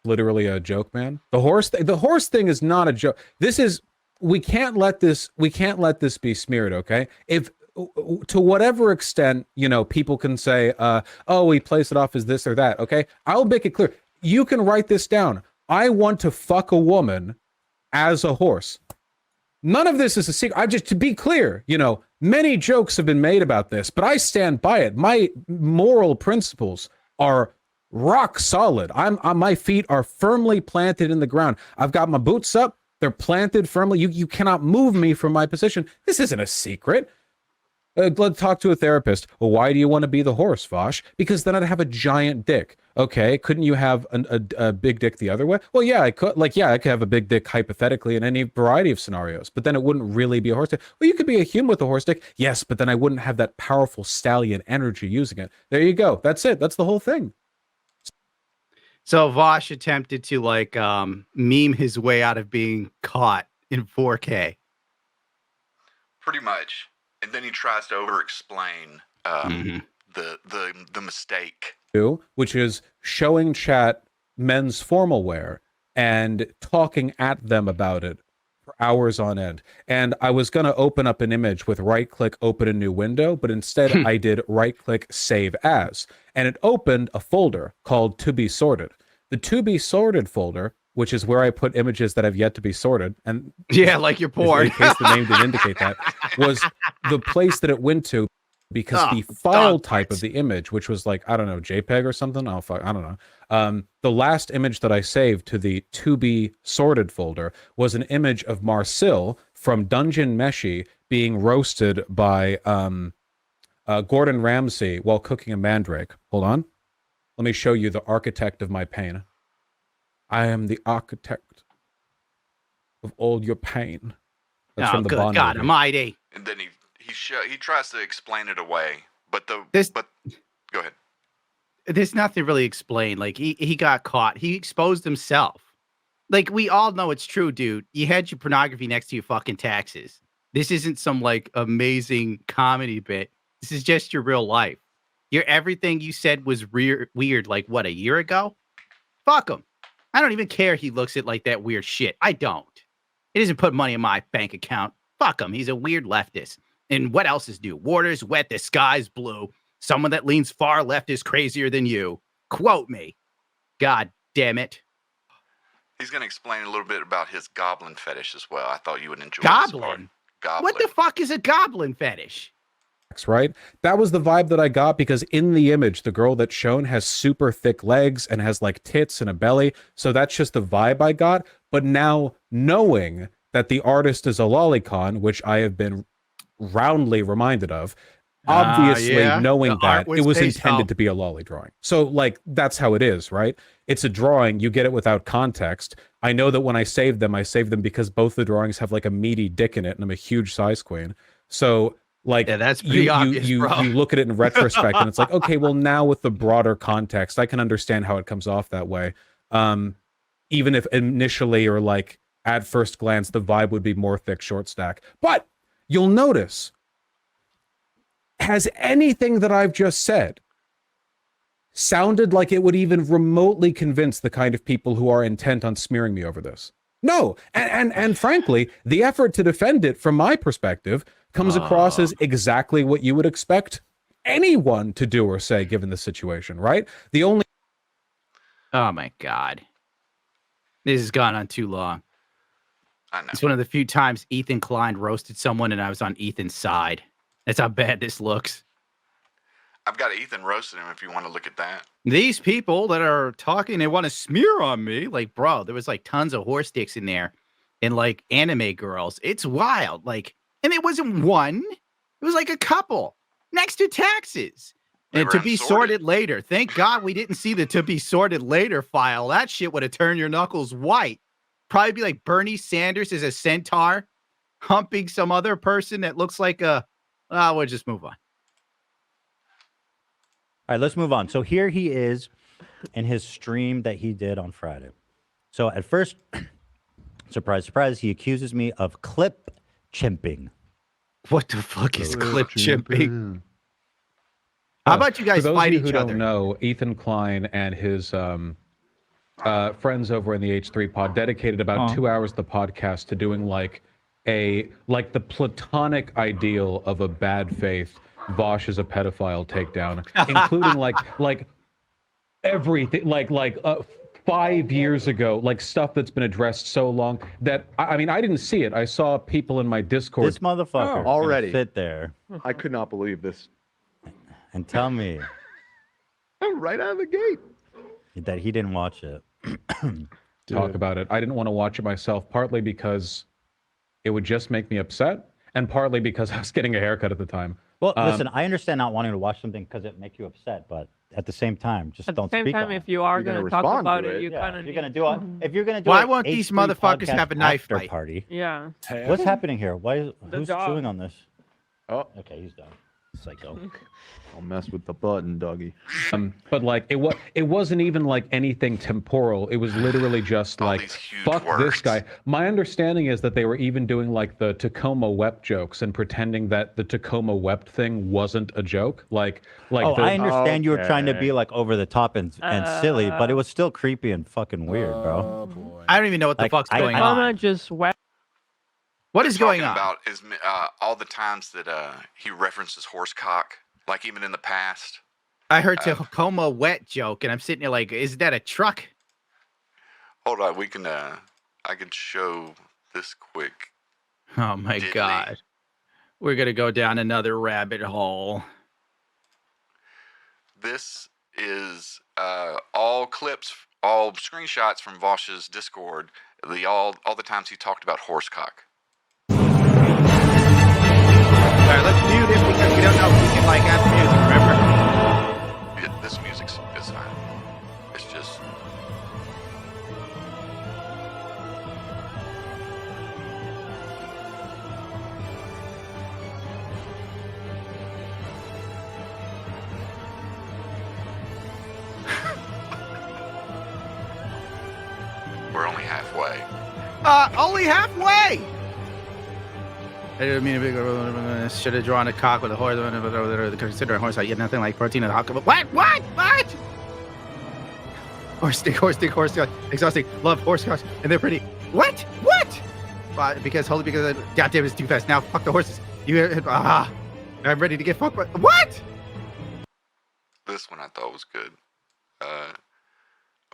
literally a joke, man. The horse thing is not a joke. This is we can't let this be smeared, okay? If to whatever extent, people can say, oh, we place it off as this or that, okay? I'll make it clear. You can write this down. I want to fuck a woman as a horse. None of this is a secret. To be clear, many jokes have been made about this, but I stand by it. My moral principles are rock solid. My feet are firmly planted in the ground. I've got my boots up. They're planted firmly. You cannot move me from my position. This isn't a secret. Let's talk to a therapist. Well, why do you want to be the horse, Vaush? Because then I'd have a giant dick. Okay, couldn't you have a big dick the other way? Well, yeah, I could. I could have a big dick hypothetically in any variety of scenarios, but then it wouldn't really be a horse dick. Well, you could be a human with a horse dick. Yes, but then I wouldn't have that powerful stallion energy using it. There you go. That's it. That's the whole thing. So Vaush attempted to meme his way out of being caught in 4K. Pretty much. And then he tries to over-explain the mistake. Which is showing chat men's formal wear and talking at them about it for hours on end. And I was going to open up an image with right-click, open a new window, but instead I did right-click, save as. And it opened a folder called To Be Sorted. The To Be Sorted folder, which is where I put images that have yet to be sorted, and yeah, like your porn, in case the name didn't indicate that, was the place that it went to because the file type of the image, which was like, I don't know, JPEG or something. I don't know. The last image that I saved to the To Be Sorted folder was an image of Marcel from Dungeon Meshi being roasted by Gordon Ramsay while cooking a mandrake. Hold on. Let me show you the architect of my pain. I am the architect of all your pain. That's from the good Bond God movie. Almighty. And then he tries to explain it away, but go ahead. There's nothing really explained. Like he got caught. He exposed himself. Like we all know it's true, dude. You had your pornography next to your fucking taxes. This isn't some amazing comedy bit. This is just your real life. Everything you said was weird. A year ago? Fuck him. I don't even care he looks at that weird shit. I don't. He doesn't put money in my bank account. Fuck him. He's a weird leftist. And what else is new? Water's wet, the sky's blue. Someone that leans far left is crazier than you. Quote me. God damn it. He's going to explain a little bit about his goblin fetish as well. I thought you would enjoy goblin? This part. Goblin. What the fuck is a goblin fetish? Right? That was the vibe that I got because in the image, the girl that's shown has super thick legs and has tits and a belly. So that's just the vibe I got. But now knowing that the artist is a lolicon, which I have been roundly reminded of, obviously knowing that it was intended to be a lolly drawing. So that's how it is, right? It's a drawing. You get it without context. I know that when I saved them because both the drawings have a meaty dick in it and I'm a huge size queen. So that's pretty obvious, you look at it in retrospect and it's okay, well now with the broader context, I can understand how it comes off that way. Even if initially or at first glance, the vibe would be more thick short stack. But you'll notice, has anything that I've just said sounded like it would even remotely convince the kind of people who are intent on smearing me over this? No. And frankly, the effort to defend it from my perspective comes across as exactly what you would expect anyone to do or say given the situation, right? Oh my God. This has gone on too long. I know. It's one of the few times Ethan Klein roasted someone and I was on Ethan's side. That's how bad this looks. I've got Ethan roasting him if you want to look at that. These people that are talking, they want to smear on me. Bro, there was tons of horse dicks in there and anime girls. It's wild. And it wasn't one. It was a couple next to taxes. And to be sorted later. Thank God we didn't see the to be sorted later file. That shit would have turned your knuckles white. Probably be like Bernie Sanders as a centaur humping some other person that looks like a... we'll just move on. All right, let's move on. So here he is in his stream that he did on Friday. So at first, surprise, surprise, he accuses me of clip chimping. What the fuck is clip chimping? How about you guys fight each other? Don't know, Ethan Klein and his friends over in the H3 pod dedicated about 2 hours of the podcast to doing like the platonic ideal of a bad faith Vaush is a pedophile takedown, including like everything, like 5 years ago, like stuff that's been addressed so long that I mean I didn't see it. I saw people in my Discord. This motherfucker already sit there I could not believe this. and tell me Right out of the gate. that he didn't watch it. Talk about it. I didn't want to watch it myself, partly because it would just make me upset, and partly because I was getting a haircut at the time. Well, listen, I understand not wanting to watch something because it make you upset, but at the same time, just At don't the same speak time, on it. if you are You're gonna going to talk respond about to it, it. you Yeah, kind if of you're gonna do it, if you're gonna do Why a won't these H3 motherfuckers podcast have a knife after fight? party? Yeah. What's happening here? Why? Who's dog. chewing on this? Oh, Okay, he's done. Psycho. don't mess with the button, Dougie. But like it wasn't even like anything temporal. It was literally just All like these huge fuck this words. guy. My understanding is that they were even doing like the Tacoma wept jokes and pretending that the Tacoma wept thing wasn't a joke. Like Oh, the, I understand you were trying to Okay. be like over the top and silly, but it was still creepy and fucking weird, bro. Boy. I don't even know what the Like, fuck's I- going I- on. Mama just wet. What is going Talking on? about is all the times that he references horse cock, like even in the past. I heard Tacoma wet joke, and I'm sitting there like, is that a truck? Hold on, we can. I can show this quick. Oh my Diddly. god. We're gonna go down another rabbit hole. This is all clips, all screenshots from Vaush's Discord. All the times he talked about horse cock. All right, let's mute it because we don't know if we can like add music, remember? Yeah, this music's is fine. It's just. We're only halfway. Only halfway! I didn't mean to be, should have drawn a cock with a horse, consider a horse, I get nothing like protein in the hawk. What? Horse stick, exhausting, love horse cocks, and they're pretty. What? Because goddamn, it's too fast. Now, fuck the horses. I'm ready to get fucked by, what? This one I thought was good.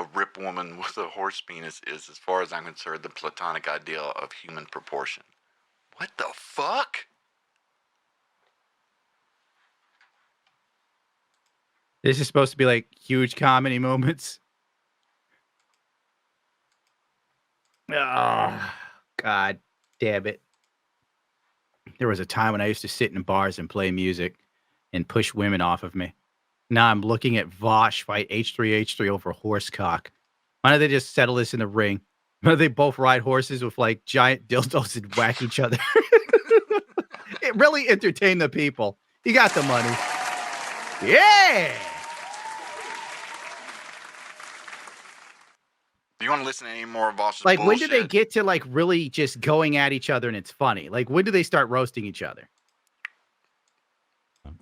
A rip woman with a horse penis is, as far as I'm concerned, the platonic ideal of human proportion. What the fuck? This is supposed to be like huge comedy moments. Oh, God damn it. There was a time when I used to sit in bars and play music and push women off of me. Now I'm looking at Vaush fight H3H3 over horse cock. Why don't they just settle this in the ring? Why don't they both ride horses with like giant dildos and whack each other? It really entertained the people. He got the money. Yeah. Do you want to listen to any more of Vaush's Like, when bullshit? do they get to like really just going at each other and it's funny? Like, when do they start roasting each other?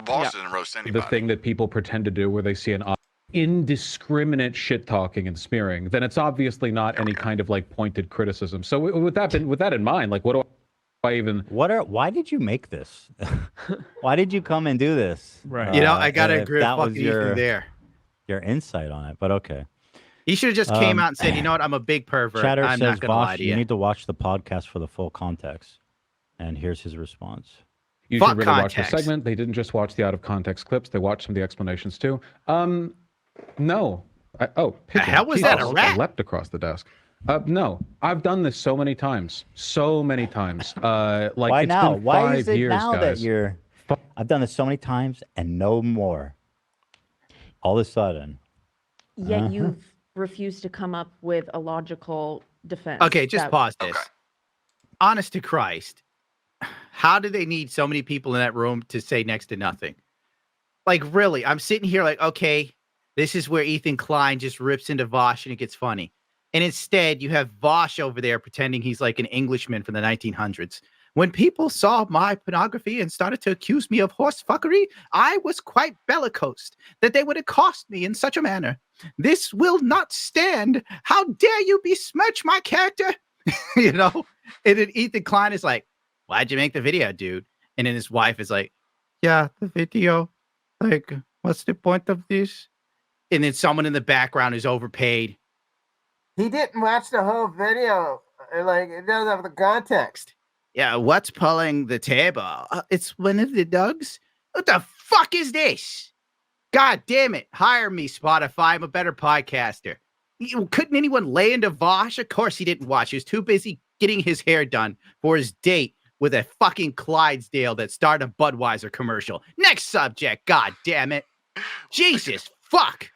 Vaush didn't roast anybody. the thing that people pretend to do where they see an indiscriminate shit talking and smearing, then it's obviously not any kind of like pointed criticism. So with that in mind, like what do I even? Why did you make this? Why did you come and do this? Right. You know, I gotta if agree with that was fucking Ethan there. your insight on it, but okay. He should have just came out and said, you know what, I'm a big pervert. Chatter I'm says, not gonna lie Vaush, to you you. need to watch the podcast for the full context. And here's his response. You Fuck should really watch the context. segment. They didn't just watch the out of context clips; they watched some of the explanations too. No. Pigeon. hell was that, a Jesus, rat? I leapt across the desk. No, I've done this so many times. Like Why it's now? been Why 5 is it years, now guys. that you're... I've done this so many times and no more. All of a sudden. Yet you've refused to come up with a logical defense. Okay, just that- pause this. Okay. Honest to Christ, how do they need so many people in that room to say next to nothing? Like, really, I'm sitting here like, okay, this is where Ethan Klein just rips into Vaush and it gets funny. And instead, you have Vaush over there pretending he's like an Englishman from the 1900s. When people saw my pornography and started to accuse me of horse fuckery, I was quite bellicose that they would accost me in such a manner. This will not stand. How dare you besmirch my character? You know? And then Ethan Klein is like, why'd you make the video, dude? And then his wife is like, yeah, the video. Like, what's the point of this? And then someone in the background is overpaid. He didn't watch the whole video. Like, it doesn't have the context. Yeah, what's pulling the table? It's one of the dogs? What the fuck is this? God damn it. Hire me, Spotify. I'm a better podcaster. Couldn't anyone lay into Vaush? Of course he didn't watch. He was too busy getting his hair done for his date with a fucking Clydesdale that starred a Budweiser commercial. Next subject, god damn it. Jesus, fuck.